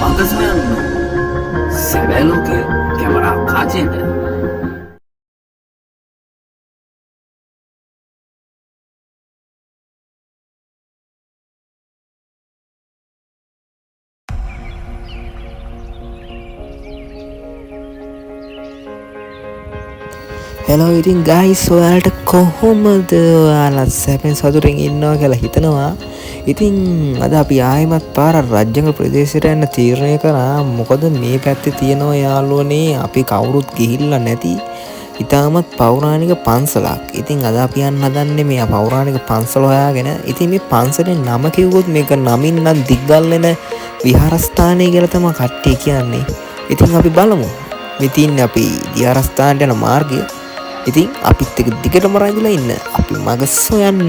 magazine sebelum ke kamera kajian. Hello ඉතින් guys ඔයාලට කොහොමද ඔයාලා සැපෙන් සතුටින් ඉන්නවා කියලා හිතනවා. ඉතින් අද අපි ආයෙමත් පාර රජ්‍යංග ප්‍රදේශයට යන්න තීරණය කරා. මොකද මේ පැත්තේ තියෙනවා යාළුවනේ අපි කවුරුත් ගිහිල්ලා නැති ඉතාමත් පෞරාණික පන්සලක්. ඉතින් අද අපි යන්න හදන්නේ මේ පෞරාණික පන්සල හොයාගෙන. ඉතින් මේ පන්සලේ නම කිව්වොත් මේක නමින් නම් දිග්ගල්ලෙන විහාරස්ථානය කියලා තමයි කට්ටිය කියන්නේ. ඉතින් අපි බලමු. මේ තින්නේ අපි විහාරස්ථානට යන මාර්ගය. ඉතින් අපිත් එක දිගටම රැඳිලා ඉන්න. අපි මග සොයන්න.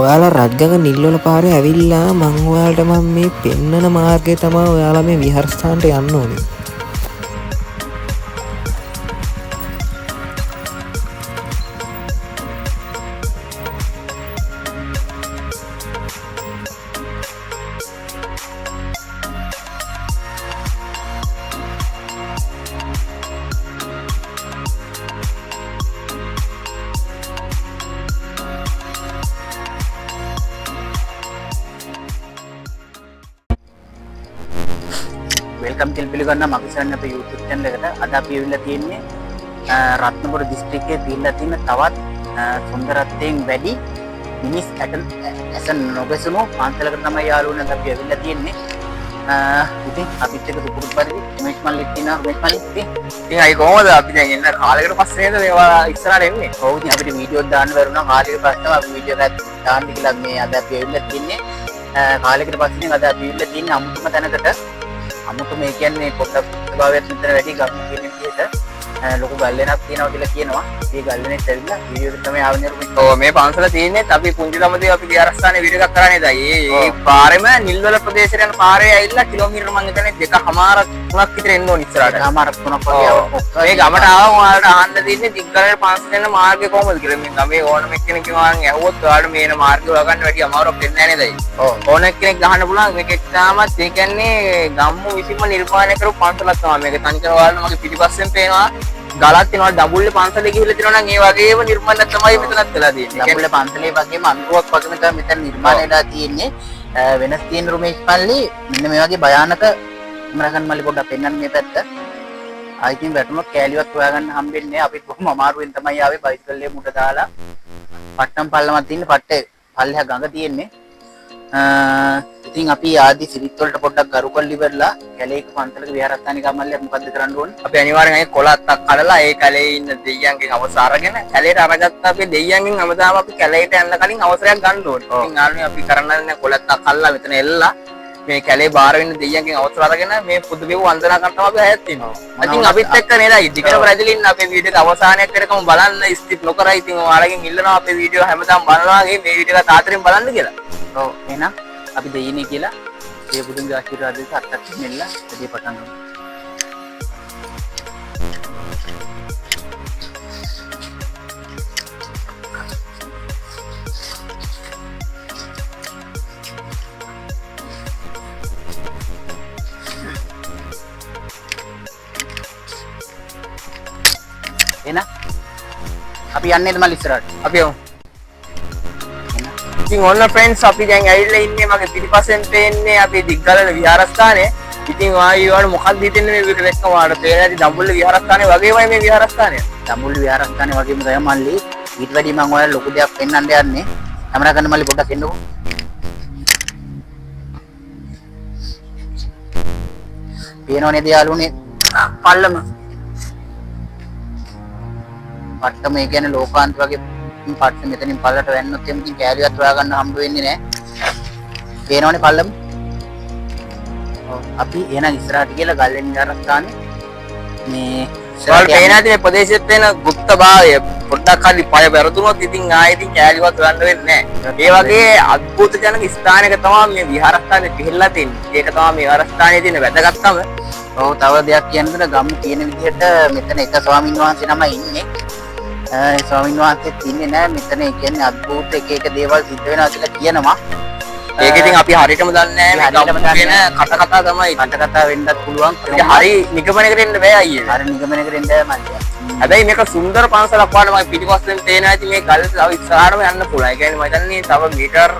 ඔයාලා රත්ගඟ නිල්වල පාරේ ඇවිල්ලා මං ඔයාලට මේ පෙන්නන මාර්ගය තමයි ඔයාලා මේ විහාරස්ථානට යන්න ඕනේ. වෙල්කම් පිළිගන්න මගසන්න අපේ YouTube channel එකට. අද අපි ඇවිල්ලා තියෙන්නේ රත්නපුර දිස්ත්‍රික්කයේ තියෙන තවත් සුන්දරත්වයෙන් වැඩි මිනිස් ඇසන් නොගැසුණු පාන්සලකට තමයි යාළුවනේ අපි ඇවිල්ලා තියෙන්නේ. ඉතින් අපිත් එක්ක සුපුරුදු පරිදි උමේෂ් මල්ලිත් තියෙනවා. උමේෂ් මල්ලි ඉතින් අයි කොහමද අපි දැන් එන්න කාලයකට පස්සේ නේද මේවා ඉස්සරහට එන්නේ. ඔව් ඉතින් අපිට වීඩියෝ දාන්න බැරුණා. කාලයකට පස්සේ අපි වීඩියෝ එකක් දාන්න කියලා මේ අද අපි ඇවිල්ලා තියෙන්නේ. කාලයකට පස්සේ අද අපි ඇවිල්ලා තියෙන්නේ අමුතුම තැනකට. අමුතුම ඒ කියන්නේ පොඩ්ඩක් ස්වභාවයක් විතර වැඩි ගම් කියන විදිහට ලොකු ගල්ලෙනක් තියෙනවා කියලා කියනවා. මේ ගල්ලෙනෙත් ඇවිල්ලා වීඩියෝ එක තමයි ආවනේ රුමි. ඔව් මේ පන්සල තියෙන්නේ අපි පුංචි ළමදී අපි විහාරස්ථානයේ වීඩියෝ එකක් කරන්නේ දැයි. ඒ පාරෙම නිල්වල ප්‍රදේශයට යන පාරේ ඇවිල්ලා කිලෝමීටර මං හිතන්නේ 2.5 3ක් විතර එන්න ඕන ඉස්සරහට. 2.5 3ක් වගේ මේ ගමට ආවම ඔයාලට අහන්න තියෙන්නේ දිග්ගලේ පන්සල යන මාර්ගය කොහොමද කියලා. මේ ගමේ ඕනම එක්කෙනෙක් කිව්වන් ඇහුවොත් ඔයාලට මේ එන මාර්ගය හොයාගන්න වැඩි අමාරුවක් වෙන්නේ නැහැ නේද? ඔව් ඕන එක්කෙනෙක් ගහන්න පුළුවන්. මේක එක්තාමත් ඒ කියන්නේ ගම්මු විසින්ම නිර්මාණය කරපු පන්සලක් තමයි මේක. තනිකර ඔයාලට මගේ පිටිපස්සෙන් පේනවා ගලක් තියෙනවා. දඹුල්ලේ පන්සලේ ගිහිල්ලා තියෙනවා නම් ඒ වගේම නිර්මාණයක් තමයි මෙතනත් වෙලා තියෙන්නේ. දඹුල්ලේ පන්සලේ වගේම අනුරුවක් වගේම තමයි මෙතන නිර්මාණය වෙලා තියෙන්නේ. වෙනස් තියෙන රුමේෂ් මල්ලි මෙන්න මේ වගේ භයානක ඉමරකන් මල්ලි පොඩ්ඩක් පෙන්නන්න මේ පැත්ත. ආයිතින් වැටුණොත් කෑලිවත් හොයාගන්න හම්බෙන්නේ නැහැ. අපිත් කොහොම අමාරුවෙන් තමයි ආවේ බයිසිකල්ලේ මුඩ දාලා. පට්ටම් පල්ලමක් තියෙන්නේ. පට්ටේ පල්ලෙහා ගඟ තියෙන්නේ. ඉතින් අපි ආදි සිරිත් වලට පොඩ්ඩක් ගරු කරලා ඉවරලා කැලේක පන්සලක විහාරස්ථානික මල්ලියක් මොකද්ද කරන්න ඕනේ? අපි අනිවාර්යෙන් ඒ කොලත්තක් කඩලා ඒ කැලේ ඉන්න දෙයියන්ගෙන් අවසර අරගෙන කැලේට අරගත්ත අපි දෙයියන්ගෙන් හැමදාම අපි කැලේට යන්න කලින් අවසරයක් ගන්න ඕනේ. ඉතින් ආන්නේ අපි කරන්නේ කොලත්තක් කල්ලා මෙතන එල්ලලා මේ කැලේ බාර වෙන්න දෙයියන්ගෙන් අවසර අරගෙන මේ පුදු බෙව වන්දනා කරනවා අපි හැයත් වෙනවා. ඉතින් අපිත් එක්ක නේද ඉදිකරම රැඳිලා ඉන්න අපේ වීඩියෝ එක අවසානයක් වෙනකම් බලන්න ස්කිප් නොකර. ඉතින් ඔයාලගෙන් ඉල්ලනවා අපේ වීඩියෝ හැමදාම බලනවා වගේ මේ වීඩියෝ එක තාත්තරින් බලන්න කියලා. ඔව් එහෙනම් අපි දෙයිනේ කියලා ඒ බුදුන්ගේ ආශිර්වාදයෙන් අත්තක් මෙල්ල වැඩි පටන් ගමු. එන අපි යන්නේද මල්ලි ඉස්සරහට? අපි යමු. ඉතින් ඔන්න ෆ්‍රෙන්ඩ්ස් අපි දැන් ඇවිල්ලා ඉන්නේ මගේ පිටිපස්සෙන් පේන්නේ අපේ දිග්ගලන විහාරස්ථානය. ඉතින් ඔයාලට මොකක්ද හිතෙන්නේ මේ වීඩියෝ එකම ඔයාලට පේන්නේ නැති දඹුල්ල විහාරස්ථානය වගේමයි මේ විහාරස්ථානය. දඹුල්ල විහාරස්ථානය වගේම තමයි මල්ලි. ඊට වැඩි මම ඔයාලට ලොකු දෙයක් පෙන්වන්න යන්නේ. කැමරා ගන්න මල්ලි පොඩ්ඩක් එන්නකෝ. පේනව නේද යාළුවනේ පල්ලම. පට්ටම ඒ කියන්නේ ලෝකාන්ත වගේ පට්ට මෙතනින් පල්ලට වැන්නොත් එම් ඉතින් කෑලියක් හොයාගන්න හම්බ වෙන්නේ නැහැ. පේනවනේ පල්ලම. ඔව් අපි එහෙනම් ඉස්සරහට කියලා ගල්ලෙන් විහාරස්ථානේ මේ ඉස්සරහට පේනාදී මේ ප්‍රදේශෙත් වෙන ගුප්ත භාවය පොඩ්ඩක් හරි පය වැරදුනොත් ඉතින් ආයෙත් කෑලියක් හොයන්න වෙන්නේ නැහැ. ඒ වගේ අద్భుත ජනක ස්ථානයක තමයි මේ විහාරස්ථානේ පිහිල්ලා තියෙන්නේ. ඒක තමයි මේ විහාරස්ථානයේ තියෙන වැදගත්කම. ඔව් තව දෙයක් කියන්නද ගම් කියන විදිහට මෙතන එක ස්වාමීන් වහන්සේ නමයි ඉන්නේ. ස්වාමීන් වහන්සේත් ඉන්නේ නැහැ මෙතන. ඒ කියන්නේ අద్భుත එක එක දේවල් සිද්ධ වෙනවා කියලා කියනවා. ඒක ඉතින් අපි හරියටම දන්නේ නැහැ මේ හරියටම ගම්මු දන්නේ කියන කතා තමයි. කතා වෙන්නත් පුළුවන්. ඒක හරි නිගමනයකට එන්න බෑ අයියේ. හරි නිගමනයකට එන්න බෑ මල්ලියා. හැබැයි මේක සුන්දර පන්සලක් වඩා මම පිටිපස්සෙන් තේනවා ඇති මේ ගල් තව ඉස්සරහටම යන්න පුළුවන්. ඒ කියන්නේ මම හිතන්නේ තව මීටර්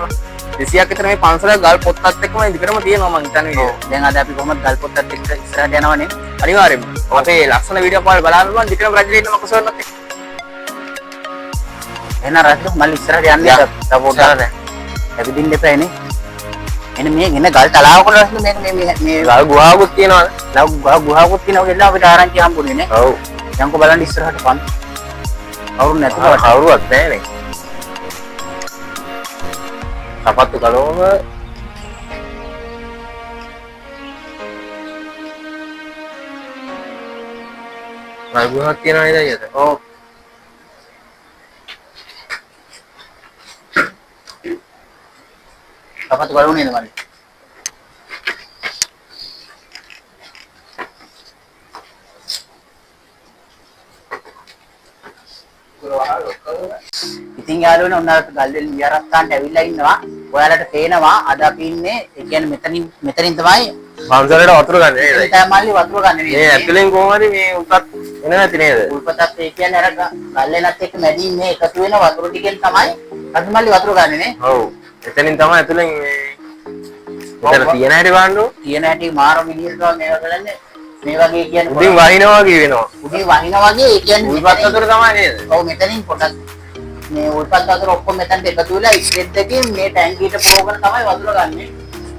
200ක් විතර මේ පන්සල ගල් පොත්තත් එක්කම ඉදිකරම තියෙනවා මම හිතන්නේ. දැන් අද අපි කොහොමද ගල් පොත්තත් එක්ක ඉස්සරහට යනවනේ. අනිවාර්යෙන්ම. අපේ ලස්සන වීඩියෝ කාල් බලන්න පුළුවන් දිකරම රජේ ඉන්න මකසොන්නත් එක්ක. එහෙනම් රජු මල්ලි ඉස්සරහට යන්නේ තව පොඩ්ඩක්. ඇවිදින්න එපානේ. එන්න මේ එන ගල් තලාවක රස්න මේක මේ ගල් ගුහාවකුත් තියෙනවා. ගල් ගුහාවකුත් තියෙනවා කියලා අපිට ආරංචි හම්බුනේ නේ. ඔව්. යන්කෝ බලන්න ඉස්සරහට පන්. කවුරු නැතුව කවුරුවත් නැහැ නේ. සපත්තු කලෝම ගල් ගුහාවක් තියෙනවා නේද අයියද? ඔව්. අපත් ගලුනේ නේද මල්ලි. ඉතින් යාළුවනේ ඔන්න ගල්වැල් විහාරස්ථානට ඇවිල්ලා ඉන්නවා. ඔයාලට පේනවා අද අපි ඉන්නේ ඒ කියන්නේ මෙතනින් තමයි පන්සලට වතුර ගන්න නේද? තමයි මල්ලි වතුර ගන්න නේද? මේ ඇතුලෙන් කොහොමද මේ උත්පත් එන නැති නේද? උල්පතත් ඒ කියන්නේ අර ගල්වැලත් එක්ක මැදින් මේ එකතු වෙන වතුර ටිකෙන් තමයි අද මල්ලි වතුර ගන්න නේ. ඔව්. එතනින් තමයි ඇතුලෙන් මෙතන තියෙන හැටි බලන්න. තියෙන හැටි මාර විදිහට මේවා කරන්නේ. මේ වගේ කියන්නේ උඩින් වහිනවා වගේ වෙනවා. උඩින් වහිනා වගේ ඒ කියන්නේ උල්පත් වතුර තමයි නේද? ඔව් මෙතනින් පොඩක් මේ උල්පත් වතුර ඔක්කොම මෙතනට එකතු වෙලා ස්ට්‍රෙට් එකකින් මේ ටැංකියට පොරවගෙන තමයි වතුර ගන්නෙ.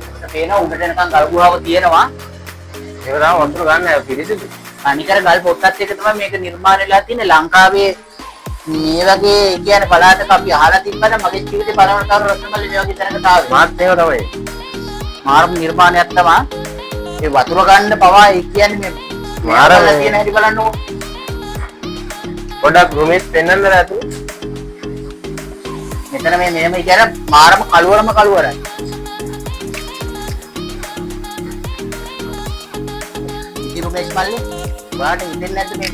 අපිට පේනවා උඩට එනකන් ගල් ගුහාව තියෙනවා. ඒක තමයි වතුර ගන්න පිළිසිදු. අනිකර ගල් පොත්තත් එක තමයි මේක නිර්මාණය වෙලා තියෙන්නේ ලංකාවේ මේ වගේ කියන්නේ පළාතක අපි අහලා තිබ්බම මගේ ජීවිතේ බලවන්තර රත්නමල්ලි මේ වගේ තැනකට ආවේ. මාත් එහෙම තමයි. මාර්ග නිර්මාණයක් තමයි. ඒ වතුර ගන්න පවා ඒ කියන්නේ මේ මාර තියෙන හැටි බලන්නකො. පොඩක් රුමෙත් පෙන්වන්න රැතු. මෙතන මේ මෙහෙම කියන මාරම කළුවරයි. ඉතින් රුමේෂ් මල්ලි ඔයාලට හිතෙන්නේ නැද්ද මේ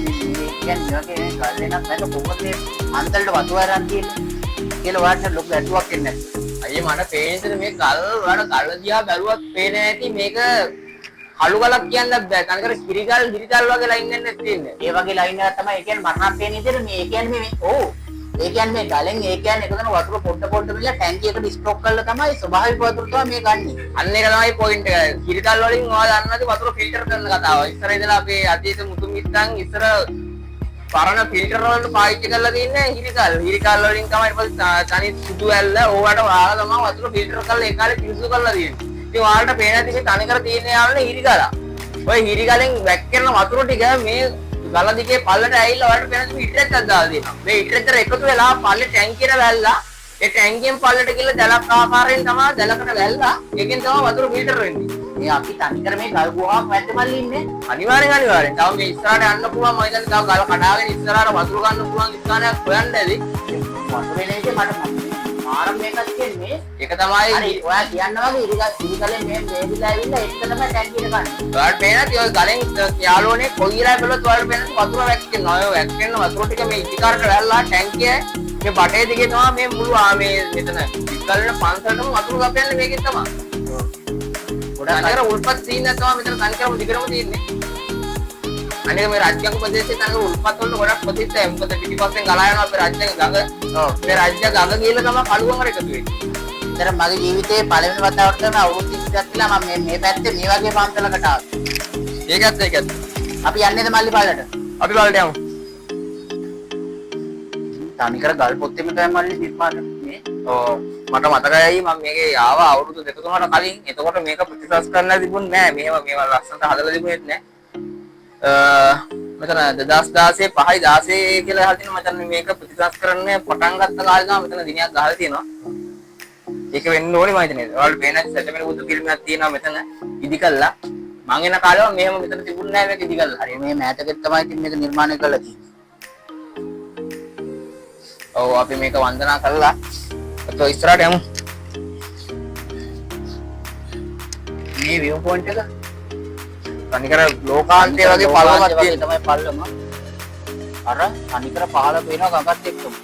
කියන්නේ වගේ ගල්ලේ නම් නැත්නම් කොහොමද මේ අන්තලට වතුර අරන් තියෙන්නේ කියලා ඔයාලට ලොකු ගැටුවක් එන්නේ නැද්ද? අයියේ මට පේන්නේ මේ ගල් වල ගල් දිහා බැලුවත් පේන්නේ නැති මේක කළු ගලක් කියන්නත් බෑ. කනකර කිරිගල් හිරිගල් වගේ ලයින් එකක් තියෙන්නේ. ඒ වගේ ලයින් එකක් තමයි ඒ කියන්නේ මරණක් පේන විදිහට මේ ඒ කියන්නේ මේ ඔව් ඒ කියන්නේ මේ ගලෙන් ඒ කියන්නේ එකතන වතුර පොඩ මිලා ටැංකිය එකට ස්ටොක් කරලා තමයි ස්වභාවික වතුර තමයි මේ ගන්නෙ. අන්න ඒක තමයි පොයින්ට් එක. කිරිගල් වලින් ඔයා දන්නවද වතුර ෆිල්ටර් කරන කතාව. ඉස්සර ඉඳලා අපේ අතීත මුතුන් මිත්තන් ඉස්සර පරණ ෆිල්ටර් වලට පාවිච්චි කරලා තින්නේ හිරිගල්. හිරිගල් වලින් තමයි ඊට පස්සේ තනි සුදු ඇල්ල ඕවට වහලා තමයි වතුර ෆිල්ටර් කරලා ඒ කාලේ පිරිසිදු කරලා තියෙන්නේ. ඉතින් ඔයාලට පේන ඇති මේ තනිකර තියෙන යාළුවනේ හිරිගල. ඔය හිරිගලෙන් වැක්කෙන වතුර ටික මේ ගල දිගේ පල්ලට ඇවිල්ලා ඔයාලට පේන හිටරෙක්ක් දාලා දෙනවා. මේ හිටරෙක්තර එකතු වෙලා පල්ලේ ටැංකියට වැල්ලා ඒ ටැංකියෙන් පල්ලට ගිහලා දැලක් ආකාරයෙන් තමයි දැලකට වැල්ලා ඒකෙන් තමයි වතුර ෆිල්ටර් වෙන්නේ. මේ අපි තනිකර මේ ගල් ගුහාවක් මැද්ද මල්ලි ඉන්නේ. අනිවාර්යෙන්. තව මේ ඉස්සරහට යන්න පුළුවන් මම හිතන්නේ තව ගල කඩාගෙන ඉස්සරහට වතුර ගන්න පුළුවන් ස්ථානයක් හොයන්න ඇති. වතුරේ නේද මට ආරම්භ එකක් කියන්නේ ඒක තමයි හරි ඔයා කියනවා වගේ ඉරිගලෙන් මේ වේදිලා ඇවිල්ලා ඒක තමයි ටැංකියට ගන්න. ඔයාලට පේනද ඔය ගලෙන් යාළුවනේ කොයිලා බැලුවත් ඔයාලට පේන වතුර වැක්කෙනවා. ඔය වැක්කෙන වතුර ටික මේ ඉතිකාරට වැල්ලා ටැංකිය මේ බටේ දිගේ තමයි මේ මුළු මේ මෙතන ඉස්සල්ලන පන්සලටම වතුර ගපන්නේ මේකෙන් තමයි. ගොඩක් අර උල්පත් සීන් එක තමයි මෙතන තනිකරම දිගටම තියෙන්නේ. අනේ මේ රාජ්‍යංග ප්‍රදේශයේ තන උල්පත් වල ගොඩක් ප්‍රතිස්ථය මොකද පිටිපස්සෙන් ගලා යනවා අපේ රාජ්‍යංග ගඟ. ඔව් මේ රාජ්‍ය ගඟ ගිහලා තමයි කළුවමර එකතු වෙන්නේ. ඉතින් මගේ ජීවිතේ පළවෙනි වතාවට තමයි අවුරුදු 30ක් කියලා මම මේ පැත්තේ මේ වගේ පන්සලකට ආවේ. ඒකත්. අපි යන්නේද මල්ලි බලට? අපි බලට යමු. තනිකර ගල් පොත්තෙම තමයි මල්ලි නිර්මාණය මේ. ඔව් මට මතකයි මම මේකේ ආවා අවුරුදු 2-3කට කලින්. එතකොට මේක ප්‍රතිසස් කරන්න තිබුණේ නෑ. මේවා ලස්සනට හදලා තිබුණෙත් නෑ. මෙතන 2016 5යි 16 කියලා හදින මචං මේක ප්‍රතිසස් කරන්න පටන් ගත්ත කාලේ තමයි මෙතන දිනයක් ගහලා තියෙනවා. ඒක වෙන්න ඕනේ මම හිතන්නේ. ඔයාලට පේන සැටමෙන බුදු පිළිමයක් තියෙනවා මෙතන ඉදි කළා. මං එන කාලේ මෙහෙම මෙතන තිබුණේ නෑ මේක ඉදි කළා. හරි මේ මෑතකෙත් තමයි ඉතින් මේක නිර්මාණය කළා තියෙන්නේ. ඔව් අපි මේක වන්දනා කළා. તો ඉස්සරහට යමු. මේ view point එක තනිකර ලෝකාන්තය වගේ පළමක් තියෙන තමයි පල්ලම. අර තනිකර පහළ පේනවා ගඟත් එක්කම.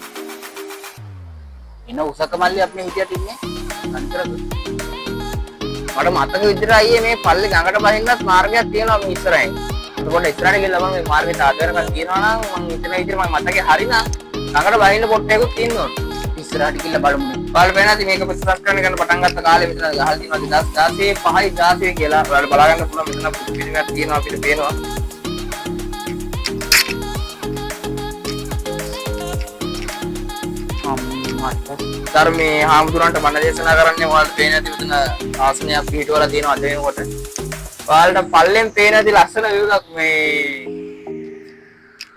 එන උසක මල්ලි අපි හිටියට ඉන්නේ. තනිකර මට මතක විදිහට අයියේ මේ පල්ලේ ගඟට බහින්නත් මාර්ගයක් තියෙනවා මේ ඉස්සරහින්. ඒකට ඉස්සරහට ගිහලා මම මේ මාර්ගේ තාදරකන් කියනවා නම් මම හිතන විදිහට මම මතකේ හරිනම් ගඟට බහින්න පොට්ටයකුත් තියෙනවා. ඉස්සරහට ගිහලා බලමු. බලපෑන ඉතින් මේක සබ්ස්ක්‍රයිබ් කරන්න පටන් ගත්ත කාලේ මෙතන ගහලා තියෙනවා 2016 5යි 16 කියලා. ඔයාලට බලා ගන්න පුළුවන් මෙතන පුදු පිළිමයක් තියෙනවා අපිට පේනවා. ධර්මයේ හාමුදුරන්ට බණ දේශනා කරන්නේ ඔයාලට පේන ඇති මෙතන ආසනයක් පිටවලා තියෙනවා අද වෙනකොට. ඔයාලට පල්ලෙන් පේන ඇති ලස්සන view එකක් මේ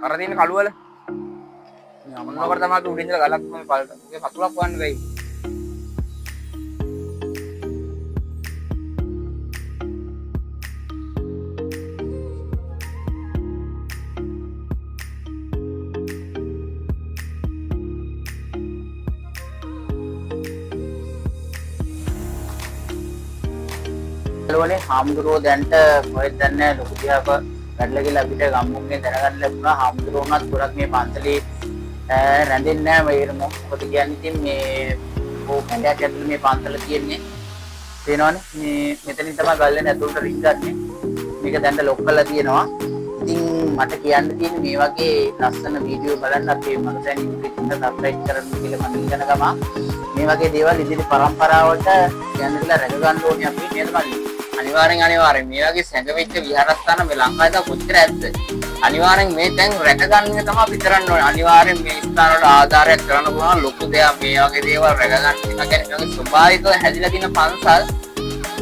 අර තියෙන කළුවල. මොනවාකට තමයි අපි උඩින් ඉඳලා ගලක් මේ පල්ලට. ඔගේ පතුලක් වන්න වෙයි. වලින් හාමුදුරුවෝ දැන්ට මොකද දන්නේ ලොකු දිහාක වැඩලා ගිහලා අපිට ගම්මුන්ගෙන් දැනගන්න ලැබුණා හාමුදුරුවෝනත් ගොඩක් මේ පන්සලේ රැඳෙන්නේ නැහැ මේ මොකද කියන්නේ ඉතින් මේ කැලයක් ඇතුළේ මේ පන්සල තියෙන්නේ පේනවනේ මේ මෙතනින් තමයි ගල්ලෙන් ඇතුළට රින් ගන්නෙ මේක දැන්ට ලොක් කරලා තියෙනවා ඉතින් මට කියන්න තියෙන්නේ මේ වගේ ලස්සන වීඩියෝ බලන්න අපේ මනුස්සයන් YouTube එක සබ්ස්ක්‍රයිබ් කරන්න කියලා මම ඉගෙන ගමා මේ වගේ දේවල් ඉදිරි පරම්පරාවට යන්නදලා රැක ගන්න ඕනේ අපි නේද මල්ලි අනිවාර්යෙන් මේ වගේ සැඟවිච්ච විහාරස්ථාන මේ ලංකාවේ තව කොච්චර ඇද්ද අනිවාර්යෙන් මේ තැන් රැක ගන්න එක තමයි අපි කරන්න ඕනේ අනිවාර්යෙන් මේ ස්ථාන වල ආධාරයක් කරන්න පුළුවන් ලොකු දෙයක් මේ වගේ දේවල් රැක ගන්න එක කියන්නේ මේ ස්වභාවිකව හැදිලා තියෙන පන්සල්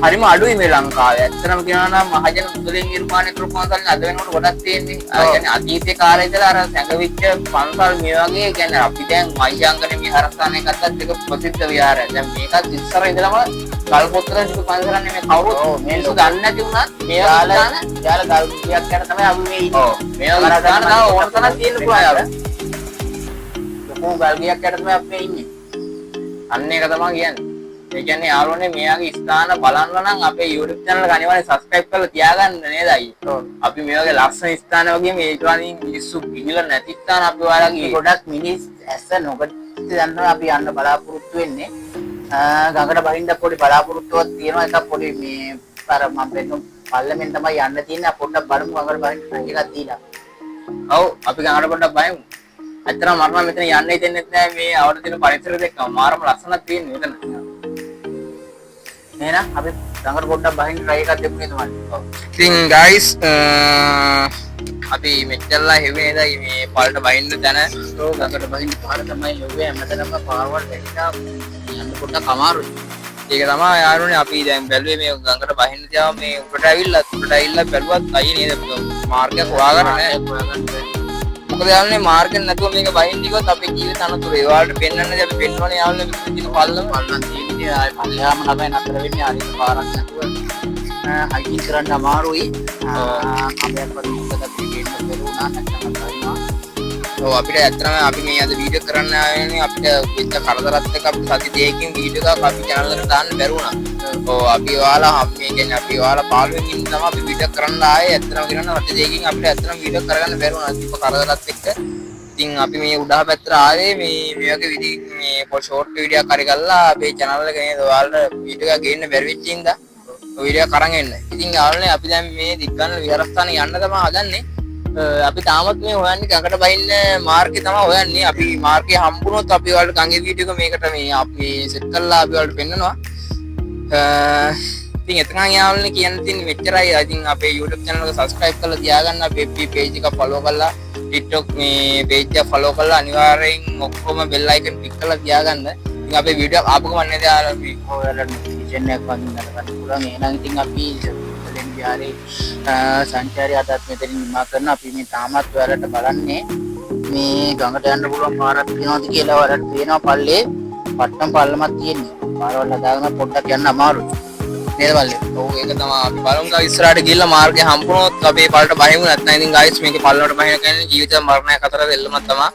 හරිම අඩුයි මේ ලංකාවේ ඇත්තටම කියනවා නම් මහජන මුදලින් නිර්මාණය කරපු පන්සල් අද වෙනකොට ගොඩක් තියෙන්නේ يعني අතීතේ කාලේ ඉඳලා අර සැඟවිච්ච පන්සල් මේ වගේ කියන්නේ අපි දැන් මහියංගනේ විහාරස්ථානයක් ගත්තත් ඒක ප්‍රසිද්ධ විහාරයක් දැන් මේකත් ඉස්සර ඉඳලම ගල්පොත්තර තිබු පන්සලක් නෙමෙයි කවුරුත් මේක දන්නේ නැති වුණත් මේ යාලා ගල් කුටියක් ගැන තමයි අපි මේ ඉන්නේ ඔව් මේ වගේ ස්ථාන තව ඕන තරම් තියෙන්න පුළුවන් යාලා ලොකු ගල් ගියක් යට තමයි අපි ඉන්නේ අන්න ඒක තමයි කියන්නේ ඒ කියන්නේ යාළුවනේ මෙයාගේ ස්ථාන බලන්න නම් අපේ YouTube channel එක අනිවාර්යෙන් subscribe කරලා තියාගන්න නේද අයියේ. අපි මේ වගේ ලස්සන ස්ථාන වගේ මේ ඊටවලින් මිනිස්සු ගිහිල්ලා නැති ස්ථාන අපි ඔයාලගේ ගොඩක් මිනිස් ඇස නොගත් යනවා අපි යන්න බලාපොරොත්තු වෙන්නේ. ගඟට බහින්න පොඩි බලාපොරොත්තුවක් තියෙනවා එකක් පොඩි මේ අර මම වෙන පල්ලෙන් තමයි යන්න තියෙන්නේ පොඩ්ඩක් බලමු ගඟට බහින්න එකක් දීලා. ඔව් අපි ගඟට පොඩ්ඩක් බහිමු. ඇත්තටම මරණ මෙතන යන්න හිතෙන්නේ නැහැ මේ අවුරුදු දින පරිසරය දෙකම මාරම ලස්සනක් තියෙනවා මෙතන. එහෙනම් අපි ගඟට පොඩ්ඩක් බහින්න try එකක් දෙමු නේද මල්ලි. ඔව්. ඉතින් guys අපි මෙච්චරලා හෙව්වේ නේද මේ පාරට බහින්න තැන ගඟට බහින්න පාර තමයි හෙව්වේ හැමතැනම පාරවල් වැටිලා යන්න පොඩ්ඩක් අමාරුයි. ඒක තමයි යාළුවනේ අපි දැන් බැලුවේ මේ ගඟට බහින්න තියාම මේ උඩට ඇවිල්ලා බැලුවත් අයියේ නේද මාර්ගයක් හොයාගන්න නැහැ. මොකද යාළුවනේ මාර්ගෙන් නැතුව මේක බහින්න ගියොත් අපේ ජීවිත අනතුරු ඒ වලට පෙන්වන්නදී අපි පෙන්වන්නේ යාළුවනේ මෙතන තියෙන පල්ලම තියෙන්නේ ආයි පල්ලෙහාම තමයි නතර වෙන්නේ ආරික පාරක් නැතුව හයිකින් කරන්න අමාරුයි කමයක් වගේ මොකද ගේන්න බැරුණා නැත්නම් අයිනවා ඔව් අපිට ඇත්තටම අපි මේ අද වීඩියෝ කරන්න ආවේ අපිට වෙච්ච කරදරත් එක්ක අපි සති දෙකකින් වීඩියෝ එකක් අපි channel එකට දාන්න බැරුණා. ඔව් අපි ඔයාලා මේ කියන්නේ අපි ඔයාලා 15 කින් තමයි අපි වීඩියෝ කරන්න ආයේ ඇත්තටම කියනවා රට දෙකකින් අපිට ඇත්තටම වීඩියෝ කරගන්න බැරුණා. දීප කරදරත් එක්ක. ඉතින් අපි මේ උඩහ පැත්තට ආවේ මේ වගේ මේ ෂෝට් වීඩියෝ එකක් හරි කරලා අපේ channel එක නේද ඔයාලට වීඩියෝ එකක් ගේන්න බැරි වෙච්ච ඉඳා වීඩියෝ කරන් එන්න. ඉතින් යාළුවනේ අපි දැන් මේ දිග්ගන්න විහාරස්ථාන යන්න තමයි හදන්නේ. අපි තාමත් මේ හොයන්නේ ගඟට බහින්න මාර්ගය තමයි හොයන්නේ. අපි මාර්ගය හම්බුනොත් අපි ඔයාලට ගඟේ වීඩියෝ එක මේකට මේ අපි සෙට් කරලා අපි ඔයාලට පෙන්නනවා. ඉතින් එතකන් යාළුවනේ කියන්න තියෙන්නේ මෙච්චරයි. ඉතින් අපේ YouTube channel එක subscribe කරලා තියාගන්න. අපේ FB page එක follow කරලා TikTok මේ page එක follow කරලා අනිවාර්යෙන් ඔක්කොම bell icon click කරලා තියාගන්න. ඉතින් අපේ වීඩියෝ ආපු ගමන් නේද යාළුවා අපි ඔයාලට notification එකක් වදින්න ගන්න පුළුවන්. එහෙනම් ඉතින් අපි විහාරේ සංචාරය අදත් මෙතනින් නිමා කරන අපි මේ තාමත් ඔයාලට බලන්නේ මේ ගඟට යන්න පුළුවන් පාරක් තියෙනවද කියලා ඔයාලට පේනවා පල්ලේ පට්ටම් පල්ලමක් තියෙන්නේ. පාරවල් හදාගෙන පොඩ්ඩක් යන්න අමාරුයි. නේද පල්ලේ? ඔව් ඒක තමයි අපි බලමු ගා ඉස්සරහට ගිහිල්ලා මාර්ගය හම්බුනොත් අපේ පල්ලට බහිමු නැත්නම් ඉතින් ගයිස් මේකේ පල්ලවට බහින කියන්නේ ජීවිත මරණයක් අතර දෙල්ලමක් තමයි.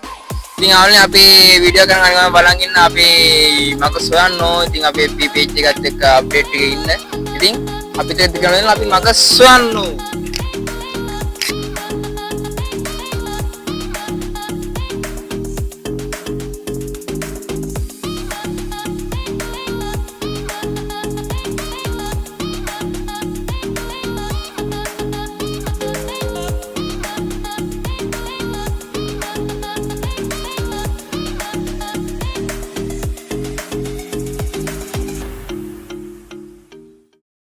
ඉතින් ආවනේ අපේ වීඩියෝ කරන අනිවාර්යයෙන් බලන් ඉන්න අපේ මකස් හොයන්න ඕන. ඉතින් අපේ FB page එකත් එක්ක අප්ඩේට් එකේ ඉන්න. ඉතින් අපිට දෙකම අපි මග සොයන්න